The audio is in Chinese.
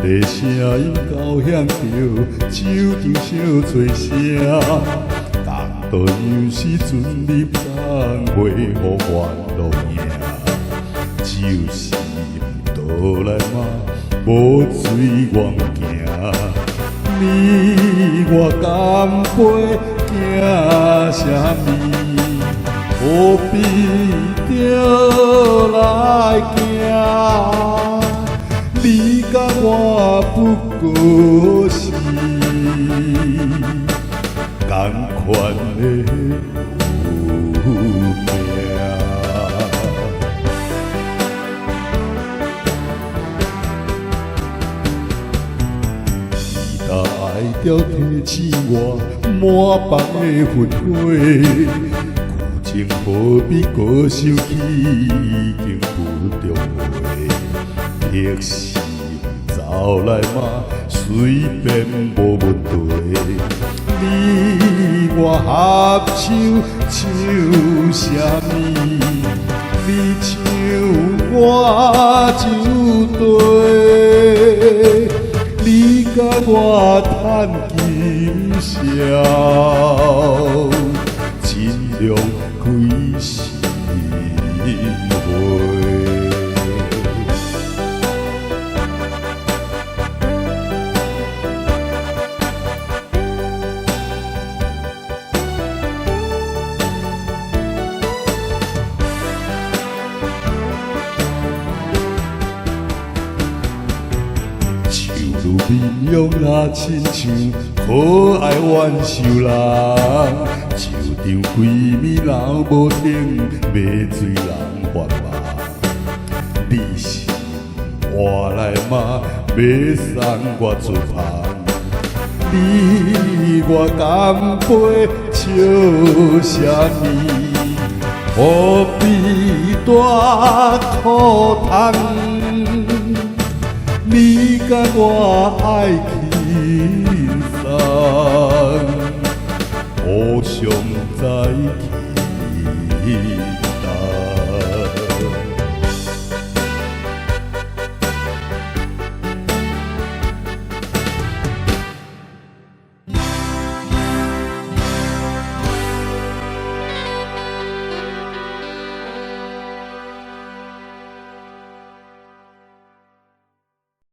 个声音交响着酒场小吹声，当作样时阵你放袂予烦恼赢，就是倒来嘛无水愿行，你我干杯惊啥物？何必着来行？你甲我不过是同款的有命。期待爱着提醒我满腹的愤悔，旧情何必搁想起，已经不重回。逆时走来嘛，随便无问题。你我合唱唱啥物？你唱我就对，你甲我叹今宵，尽量开心会。如面容若亲像可爱怨愁人，树场规暝流无停，要醉人烦忙。你是换来嘛，要送我出旁。你我干杯笑啥物？何必大苦痛？你甲我爱。